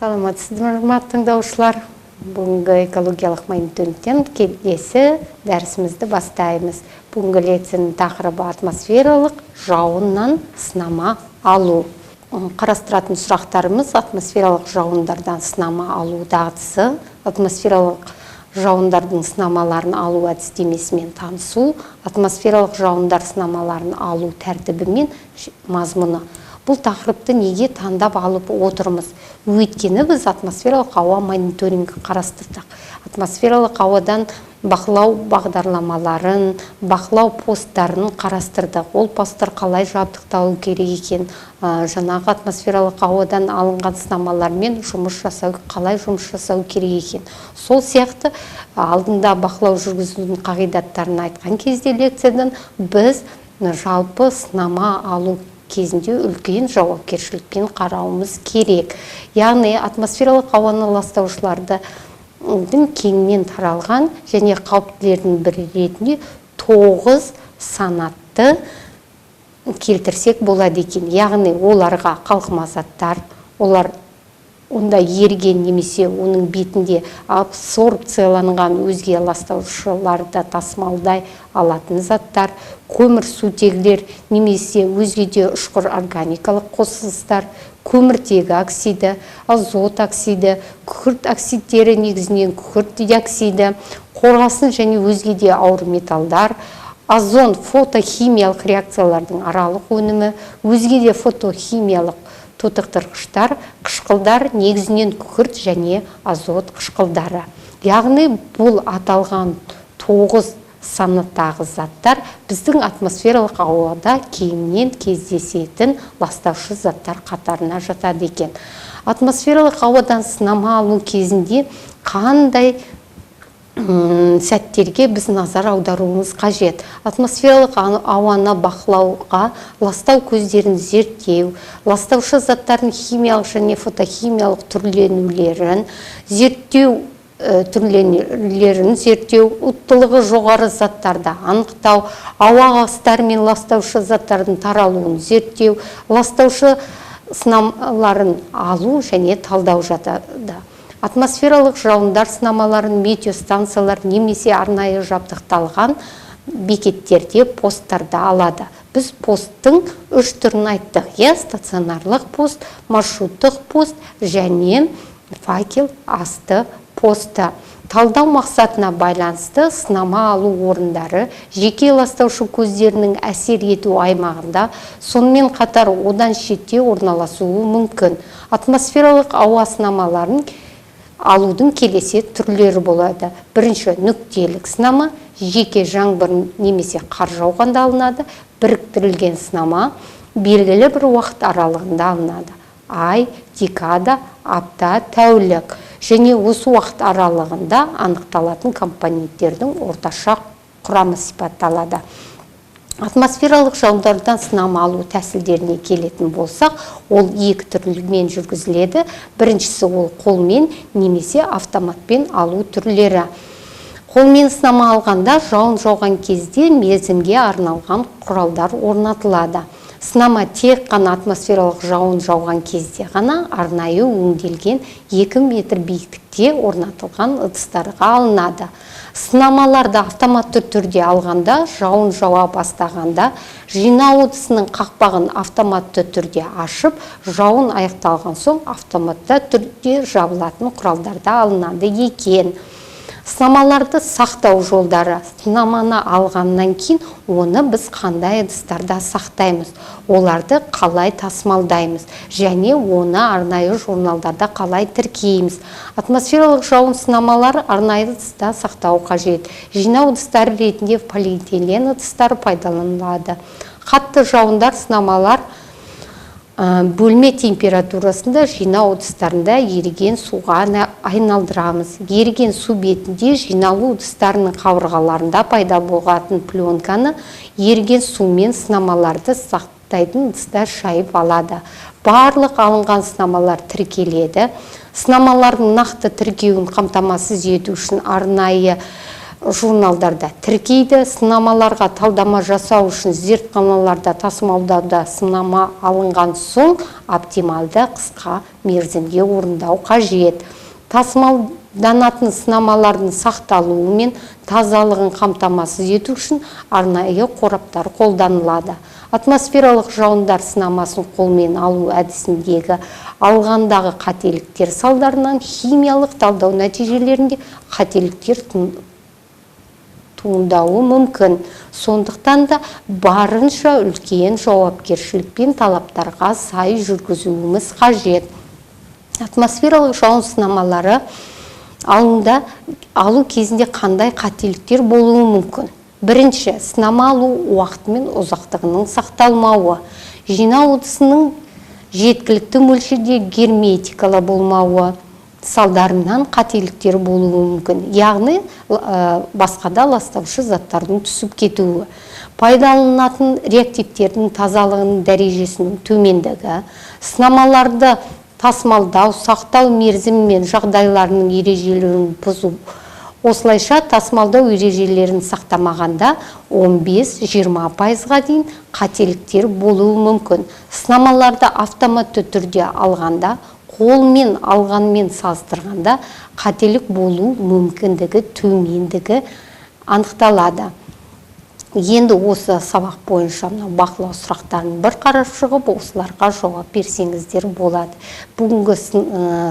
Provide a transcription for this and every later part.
Саламатсыздар, урматтуу тыңдаушылар. Бүгүнкү экологиялык мониторингтен келесі дәрісімізді бастаймыз. Бүгүнкү лекцияның тақырыбы атмосфералық жауыннан сынама алу. Қарастыратын сұрақтарымыз атмосфералық жауындардан сынама алу дағдысы, атмосфералық жауындардың сынамаларын алу әдістемесімен танысу, атмосфералық жауындар сынамаларын алу тәртібі мен мазмұны. Бұл тақырыпты неге таңдап алып отырмыз? Өйткені біз атмосфералық ауа мониторингі қарастырдық. Атмосфералық ауадан бақылау бағдарламаларын, бақылау посттарын қарастырдық. Ол посттар қалай жабдықталу керек екен, жаңағы атмосфералық ауадан алынған сынамалармен қалай жұмыс жасау керек екен. Сол сияқты алдында бақылау жүргізудің қағидаттарын айтқан кезде лекциядан біз жалпы сынама алу кезінде үлкен жауапкершілікпен қарауымыз керек. Яғни атмосфералық ауаны ластаушыларды кеңінен таралған және қауіптілердің бірі ретінде 9 санатты келтірсек болады екен. Яғни оларға қалқыма заттар, олар онда еріген немесе оның бетінде абсорбцияланған өзге ластаушыларды тасымалдай алатын заттар, көмірсутегілер немесе өзге де ұшқыр органикалық қосылыстар, көміртегі оксиді, азот оксиді, күкірт оксидтері негізінен күкірт диоксиді, қорғасын және өзге де ауыр металдар, озон фотохимиялық реакциялардың аралық өнімі, өзге де фотохимиялық тотықтырғыштар, қышқылдар, негізінен күкірт және азот қышқылдары. Яғни бұл аталған 9 санаттағы заттар біздің атмосфералық ауада кеңінен кездесетін ластаушы заттар қатарына жатады екен. Атмосфералық ауадан сынама алу кезінде қандай сәттерге біз назар аударуымыз қажет? Атмосфералық ауаны бақылауға ластау көздерін зерттеу, ластаушы заттардың химиялық және фотохимиялық түрленулерін зерттеу, ұттылығы жоғары заттарды анықтау, ауа ағыстары мен ластаушы заттардың таралуын зерттеу, ластаушы сынамаларын алу және талдау жатады. Атмосфералық жауындар сынамаларын метеостанциялар немесе арнайы жабдықталған бекеттерде посттарды алады. Біз посттың 3 түрін айттық. Стационарлық пост, маршруттық пост және факел асты посты. Талдау мақсатына байланысты сынама алу орындары жеке ластаушы көздерінің әсер ету аймағында, сонымен қатар одан шетте орналасуы мүмкін. Атмосфералық ауа сынамаларын алудың келесі түрлері болады. Бірінші нүктелік сынама, жеке жаңбыр немесе қар жауғанда алынады. Біріктірілген сынама белгілі бір уақыт аралығында алынады. Ай, декада, апта, тәулік. Және осы уақыт аралығында анықталатын компоненттердің орташа құрамы сипатталады. Атмосфералық жауындардан сынама алу тәсілдеріне келетін болсақ, ол 2 түрлімен жүргізіледі. Біріншісі ол қолмен немесе автоматпен алу түрлері. Қолмен сынама алғанда жауын жауған кезде мерзімге арналған құралдар орнатылады. Сынама тек қана атмосфералық жауын жауған кезде ғана арнайы өңделген 2 метр биіктікте орнатылған ыдыстарға алынады. Сынамаларды автоматты түрде алғанда, жауын жауа бастағанда, жинау ыдысының қақпағын автоматты түрде ашып, жауын аяқталған соң автоматты түрде жабылатын құралдарда алынады екен. Сынамаларды сақтау жолдары. Сынаманы алғаннан кейін оны біз қандай ыдыстарда сақтаймыз, оларды қалай тасымалдаймыз және оны арнайы журналдарда қалай тіркейміз. Атмосфералық жауын сынамалары арнайы ыдыста сақтау қажет. Жинау ыдыстары ретінде полиэтилен ыдыстары пайдаланылады. Қатты жауындар сынамалар бөлме температурасында жинау ыдыстарында еріген суға айналдырамыз. Еріген су бетінде жиналу ыдыстарының қабырғаларында пайда болған пленканы еріген сумен сынамаларды сақтайтын ыдыстар шайып алады. Барлық алынған сынамалар тіркеледі. Сынамалардың нақты тіркеуін қамтамасыз ету үшін арнайы журналдарда тіркейді. Сынамаларға талдама жасау үшін зертханаларда тасымалдауда сынама алынған соң оптималды қысқа мерзімге орындау қажет. Тасымалданатын сынамалардың сақталуы мен тазалығын қамтамасыз ету үшін арнайы қораптар қолданылады. Атмосфералық жауындар сынамасын қолмен алу әдісіндегі алғандағы қателіктер салдарынан химиялық талдау нәтижелерінде қателіктер туындауы мүмкін. Сондықтан да барынша үлкен жауапкершілікпен талаптарға сай жүргізуіміз қажет. Атмосфералық жауын сынамалары алу кезінде қандай қателіктер болуы мүмкін? Бірінші, сынама алу уақыты мен ұзақтығының сақталмауы. Жинау ыдысының жеткілікті мөлшерде герметикалы болмауы салдарынан қателіктер болуы мүмкін. Яғни басқада ластаушы заттардың түсіп кетуі. Пайдаланылатын реактивтердің тазалығының дәрежесінің төмендігі, сынамаларды тасымалдау, сақтау мерзімі мен жағдайларының ережелерін бұзу. Осылайша тасымалдау ережелерін сақтамағанда 15-20%-ға дейін қателіктер болуы мүмкін. Сынамаларды автоматты түрде алғанда, қолмен алғанмен салыстырғанда қателік болу мүмкіндігі төмендігі анықталады. Енді осы сабақ бойынша бақылау сұрақтарын бір қарап шығып, осыларға жауап берсеңіздер болады. Бүгінгі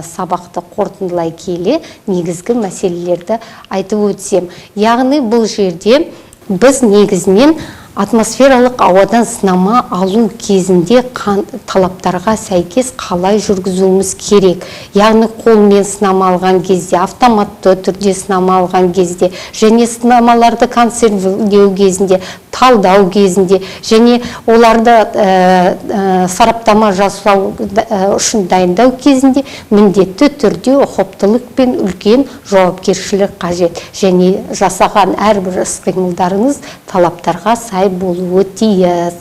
сабақты қорытындылай келе негізгі мәселелерді айтып өтсем. Яғни бұл жерде біз негізінен атмосфералық ауадан сынама алу кезінде талаптарға сәйкес қалай жүргізуіміз керек. Яғни қолмен сынама алған кезде, автоматты түрде сынама алған кезде, және сынамаларды консервілеу кезінде, талдау кезінде, және оларды сараптама жасау үшін дайындау кезінде міндетті түрде ұқыптылық пен үлкен жауапкершілік қажет. Және жасаған әрбір іс-қимылдарыңыз талаптарға сай болуы тиіс.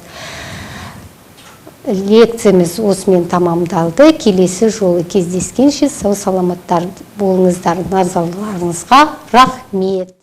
Лекциямыз осымен тамамдалды. Келесі жолы кездескенше сау саламаттар болыңыздар. Назарларыңызға рахмет.